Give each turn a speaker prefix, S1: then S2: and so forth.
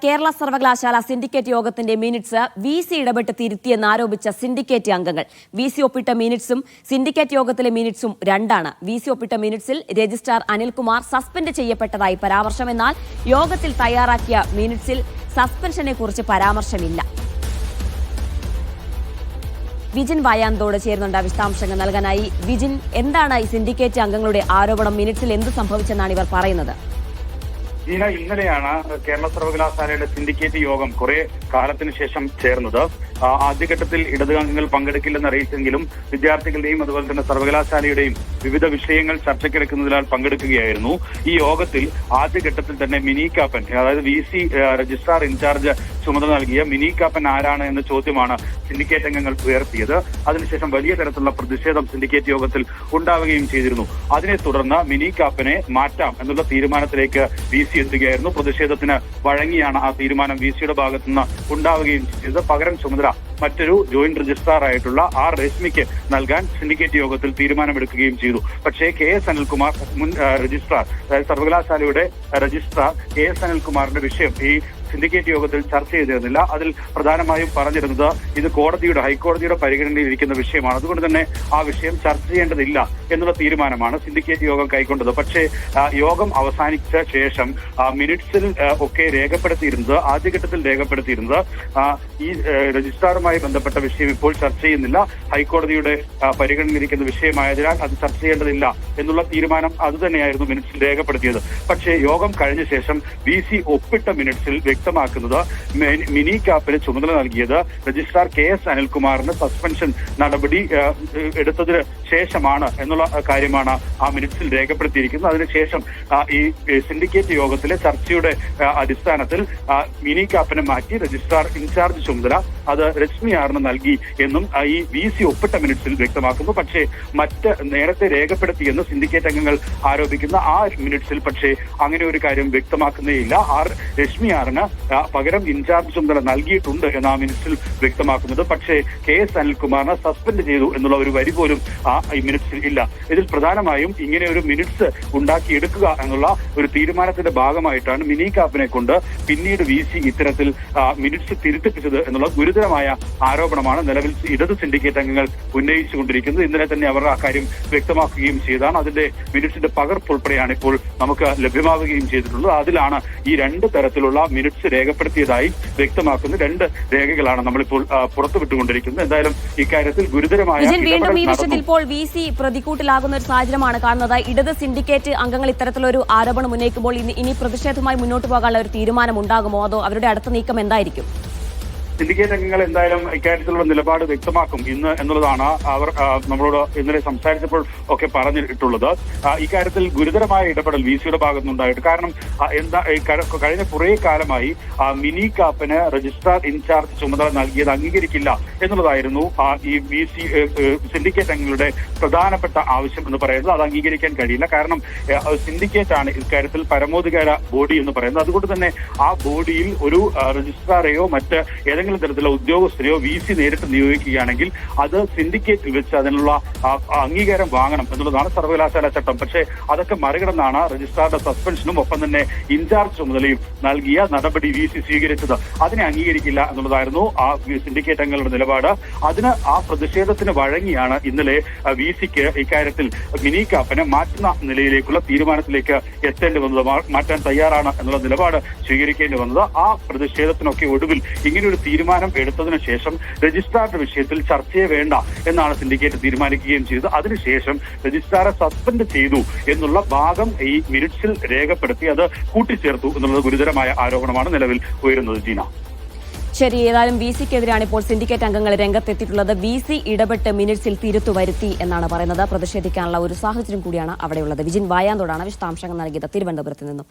S1: കേരള സർവകലാശാല സിൻഡിക്കേറ്റ് യോഗത്തിന്റെ minutes VC ഇടപെട്ട് തിരുത്തിയെന്നാരോപിച്ച സിൻഡിക്കേറ്റ് അംഗങ്ങൾ VC ഒപ്പിട്ട മിനിറ്റ്സും സിൻഡിക്കേറ്റ് യോഗത്തിലെ മിനിറ്റ്സും രണ്ടാണ്. VC ഒപ്പിട്ട മിനിറ്റ്സിൽ രജിസ്ട്രാർ അനിൽകുമാർ സസ്പെൻഡ് ചെയ്യപ്പെട്ടതായി പരാമർശമെന്നാൽ യോഗത്തിൽ തയ്യാറാക്കിയ മിനിറ്റ്സിൽ സസ്പെൻഷനെ കുറിച്ച് പരാമർശമില്ല. വിജിൻ വായാന്തോട് ചേരുന്നുണ്ട് വിശദാംശങ്ങൾ നൽകാനായി. വിജിൻ, എന്താണ് ഈ സിൻഡിക്കേറ്റ് അംഗങ്ങളുടെ ആരോപണം? മിനിറ്റ്സിൽ എന്ത് സംഭവിച്ചെന്നാണ് ഇവർ പറയുന്നത്?
S2: ഇന്നലെയാണ് കേരള സർവകലാശാലയുടെ സിൻഡിക്കേറ്റ് യോഗം കുറെ കാലത്തിന് ശേഷം ചേർന്നത്. ആദ്യഘട്ടത്തിൽ ഇടതുഅംഗങ്ങൾ പങ്കെടുക്കില്ലെന്ന് അറിയിച്ചെങ്കിലും വിദ്യാർത്ഥികളുടെയും അതുപോലെ തന്നെ സർവകലാശാലയുടെയും വിവിധ വിഷയങ്ങൾ ചർച്ചയ്ക്കെടുക്കുന്നതിനാൽ പങ്കെടുക്കുകയായിരുന്നു. ഈ യോഗത്തിൽ ആദ്യഘട്ടത്തിൽ തന്നെ മിനി കാപ്പൻ, അതായത് VC രജിസ്ട്രാർ ഇൻചാർജ് ചുമതല നൽകിയ മിനി കാപ്പൻ ആരാണ് എന്ന ചോദ്യമാണ് സിൻഡിക്കേറ്റ് അംഗങ്ങൾ ഉയർത്തിയത്. അതിനുശേഷം വലിയ തരത്തിലുള്ള പ്രതിഷേധം സിൻഡിക്കേറ്റ് യോഗത്തിൽ ഉണ്ടാവുകയും ചെയ്തിരുന്നു. അതിനെ തുടർന്ന് മിനി കാപ്പനെ മാറ്റാം എന്നുള്ള തീരുമാനത്തിലേക്ക് VC എത്തുകയായിരുന്നു. പ്രതിഷേധത്തിന് വഴങ്ങിയാണ് ആ തീരുമാനം VCയുടെ ഭാഗത്തുനിന്ന് ഉണ്ടാവുകയും ചെയ്തത്. പകരം ചുമതല മറ്റൊരു ജോയിന്റ് രജിസ്ട്രാർ ആയിട്ടുള്ള R രശ്മിക്ക് നൽകാൻ സിൻഡിക്കേറ്റ് യോഗത്തിൽ തീരുമാനമെടുക്കുകയും ചെയ്തു. പക്ഷേ KS അനിൽകുമാർ, മുൻ രജിസ്ട്രാർ, അതായത് സർവകലാശാലയുടെ രജിസ്ട്രാർ KS അനിൽകുമാറിന്റെ വിഷയം ഈ സിൻഡിക്കേറ്റ് യോഗത്തിൽ ചർച്ച ചെയ്തിരുന്നില്ല. അതിൽ പ്രധാനമായും പറഞ്ഞിരുന്നത് ഇത് ഹൈക്കോടതിയുടെ പരിഗണനയിൽ ഇരിക്കുന്ന വിഷയമാണ്, അതുകൊണ്ട് തന്നെ ആ വിഷയം ചർച്ച ചെയ്യേണ്ടതില്ല എന്നുള്ള തീരുമാനമാണ് സിൻഡിക്കേറ്റ് യോഗം കൈക്കൊണ്ടത്. പക്ഷേ യോഗം അവസാനിച്ച ശേഷം മിനിറ്റ്സിൽ ഒക്കെ ആദ്യഘട്ടത്തിൽ രേഖപ്പെടുത്തിയിരുന്നത് ഈ രജിസ്ട്രാറുമായി ബന്ധപ്പെട്ട വിഷയം ഇപ്പോൾ ചർച്ച ചെയ്യുന്നില്ല, ഹൈക്കോടതിയുടെ പരിഗണനയിലിരിക്കുന്ന വിഷയമായതിനാൽ അത് ചർച്ച ചെയ്യേണ്ടതില്ല എന്നുള്ള തീരുമാനം അതുതന്നെയായിരുന്നു മിനിറ്റ്സിൽ രേഖപ്പെടുത്തിയത്. പക്ഷേ യോഗം കഴിഞ്ഞ ശേഷം VC ഒപ്പിട്ട മിനിറ്റ്സിൽ വ്യക്തമാക്കുന്നത് മിനി കാപ്പിന് ചുമതല നൽകിയത് രജിസ്ട്രാർ KS അനിൽകുമാറിന് സസ്പെൻഷൻ നടപടി എടുത്തതിന് ശേഷമാണ് എന്നുള്ള കാര്യമാണ് ആ മിനിറ്റ്സിൽ രേഖപ്പെടുത്തിയിരിക്കുന്നത്. അതിനുശേഷം ഈ സിൻഡിക്കേറ്റ് യോഗത്തിലെ ചർച്ചയുടെ അടിസ്ഥാനത്തിൽ മിനി കാപ്പിനെ മാറ്റി രജിസ്ട്രാർ ഇൻചാർജ് ചുമതല അത് രശ്മി ആറിന് നൽകി എന്നും ഈ VC ഒപ്പിട്ട മിനിറ്റ്സിൽ വ്യക്തമാക്കുന്നു. പക്ഷേ നേരത്തെ രേഖപ്പെടുത്തിയെന്ന് സിൻഡിക്കേറ്റ് അംഗങ്ങൾ ആരോപിക്കുന്ന ആ മിനിറ്റ്സിൽ പക്ഷേ അങ്ങനെ ഒരു കാര്യം വ്യക്തമാക്കുന്നേയില്ല. രശ്മി ആറിന് പകരം ഇൻചാർജ് ചുമതല നൽകിയിട്ടുണ്ട് എന്ന് ആ മിനിറ്റ്സിൽ വ്യക്തമാക്കുന്നത്. പക്ഷേ KS അനിൽകുമാറിനെ സസ്പെൻഡ് ചെയ്തു എന്നുള്ള ഒരു വരി പോലും ഈ മിനിറ്റ്സിൽ ഇല്ല. ഇതിൽ പ്രധാനമായും ഇങ്ങനെ ഒരു മിനിറ്റ്സ് ഉണ്ടാക്കിയെടുക്കുക എന്നുള്ള ഒരു തീരുമാനത്തിന്റെ ഭാഗമായിട്ടാണ് മിനി കാപ്പിനെ കൊണ്ട് പിന്നീട് VC ഇത്തരത്തിൽ മിനിറ്റ്സ് തിരുത്തിപ്പിച്ചത് എന്നുള്ള ഗുരുതരമായ ആരോപണമാണ് നിലവിൽ ഇടത് സിൻഡിക്കേറ്റ് അംഗങ്ങൾ ഉന്നയിച്ചുകൊണ്ടിരിക്കുന്നത്. ഇന്നലെ തന്നെ അവർ ആ കാര്യം വ്യക്തമാക്കുകയും ചെയ്താണ്. അതിന്റെ മിനിറ്റ്സിന്റെ പകർപ്പ് ഉൾപ്പെടെയാണ് ഇപ്പോൾ നമുക്ക് ലഭ്യമാവുകയും ചെയ്തിട്ടുള്ളത്. അതിലാണ് ഈ രണ്ട് തരത്തിലുള്ള മിനിറ്റ്സ് രേഖപ്പെടുത്തിയതായി വ്യക്തമാക്കുന്ന രണ്ട് രേഖകളാണ് നമ്മളിപ്പോൾ പുറത്തുവിട്ടുകൊണ്ടിരിക്കുന്നത്. എന്തായാലും ഇക്കാര്യത്തിൽ ഗുരുതരമായ
S1: വീണ്ടും ഈ വിഷയത്തിൽ ഇപ്പോൾ VC പ്രതികൂട്ടിലാകുന്ന ഒരു സാഹചര്യമാണ് കാണുന്നത്. ഇടത് സിൻഡിക്കേറ്റ് അംഗങ്ങൾ ഇത്തരത്തിലൊരു ആരോപണം ഉന്നയിക്കുമ്പോൾ ഇനി പ്രതിഷേധവുമായി മുന്നോട്ട് പോകാനുള്ള ഒരു തീരുമാനം ഉണ്ടാകുമോ, അതോ അവരുടെ അടുത്ത നീക്കം എന്തായിരിക്കും?
S2: സിൻഡിക്കേറ്റ് അംഗങ്ങൾ എന്തായാലും ഇക്കാര്യത്തിലുള്ള നിലപാട് വ്യക്തമാക്കും ഇന്ന് എന്നുള്ളതാണ് അവർ നമ്മളോട് ഇന്നലെ സംസാരിച്ചപ്പോൾ ഒക്കെ പറഞ്ഞിട്ടുള്ളത്. ഇക്കാര്യത്തിൽ ഗുരുതരമായ ഇടപെടൽ VCയുടെ ഭാഗത്തുനിന്നുണ്ടായിട്ട്, കാരണം കഴിഞ്ഞ കുറേ കാലമായി മിനി കാപ്പിന് രജിസ്ട്രാർ ഇൻചാർജ് ചുമതല നൽകിയത് അംഗീകരിക്കില്ല എന്നുള്ളതായിരുന്നു ഈ VC സിൻഡിക്കേറ്റ് അംഗങ്ങളുടെ പ്രധാനപ്പെട്ട ആവശ്യം എന്ന് പറയുന്നത്. അത് അംഗീകരിക്കാൻ കഴിയില്ല, കാരണം സിൻഡിക്കേറ്റ് ആണ് ഇക്കാര്യത്തിൽ പരമോധികാര ബോഡി എന്ന് പറയുന്നത്. അതുകൊണ്ട് തന്നെ ആ ബോഡിയിൽ ഒരു രജിസ്ട്രാറെയോ മറ്റ് ഏതെങ്കിലും തരത്തിലുള്ള ഉദ്യോഗസ്ഥരെയോ VC നേരിട്ട് നിയോഗിക്കുകയാണെങ്കിൽ അത് സിൻഡിക്കേറ്റിൽ വെച്ച് അതിനുള്ള അംഗീകാരം വാങ്ങണം എന്നുള്ളതാണ് സർവകലാശാല ചട്ടം. പക്ഷേ അതൊക്കെ മറികടന്നാണ് രജിസ്ട്രാറുടെ സസ്പെൻഷനും ഒപ്പം തന്നെ ഇൻചാർജ് ചുമതലയും നൽകിയ നടപടി VC സ്വീകരിച്ചത്. അതിനെ അംഗീകരിക്കില്ല എന്നുള്ളതായിരുന്നു ആ സിൻഡിക്കേറ്റ് അംഗങ്ങളുടെ നിലപാട്. ആ പ്രതിഷേധത്തിന് വഴങ്ങിയാണ് ഇന്നലെ VCക്ക് ഇക്കാര്യത്തിൽ മിനി കാപ്പിനെ മാറ്റുന്ന നിലയിലേക്കുള്ള തീരുമാനത്തിലേക്ക് എത്തേണ്ടി വന്നത്, മാറ്റാൻ തയ്യാറാണ് എന്നുള്ള നിലപാട് സ്വീകരിക്കേണ്ടി വന്നത്. ആ പ്രതിഷേധത്തിനൊക്കെ ഒടുവിൽ ഇങ്ങനെയൊരു തീരുമാനം എടുത്തതിനു ശേഷം രജിസ്ട്രാറുടെ വിഷയത്തിൽ ചർച്ചയെ വേണ്ട എന്നാണ് സിൻഡിക്കേറ്റ് തീരുമാനിക്കുകയും ചെയ്തത്. അതിനുശേഷം രജിസ്ട്രാറെ സസ്പെൻഡ് ചെയ്തു എന്നുള്ള ഭാഗം ഈ മിനിറ്റ്സിൽ രേഖപ്പെടുത്തി അത് കൂട്ടിച്ചേർത്തു എന്നുള്ളത് ഗുരുതരമായ ആരോപണമാണ് നിലവിൽ ഉയരുന്നത്. ജീന,
S1: ശരി, ഏതായാലും VCക്കെതിരെയാണ് ഇപ്പോൾ സിൻഡിക്കേറ്റ് അംഗങ്ങൾ രംഗത്തെത്തിയിട്ടുള്ളത്. VC ഇടപെട്ട് മിനിറ്റ്സിൽ തിരുത്തു വരുത്തി എന്നാണ് പറയുന്നത്. പ്രതിഷേധിക്കാനുള്ള ഒരു സാഹചര്യം കൂടിയാണ് അവിടെയുള്ളത്. വിജിൻ വായാന്തോടാണ് വിശദാംശങ്ങൾ നൽകിയത് തിരുവനന്തപുരത്ത് നിന്നും.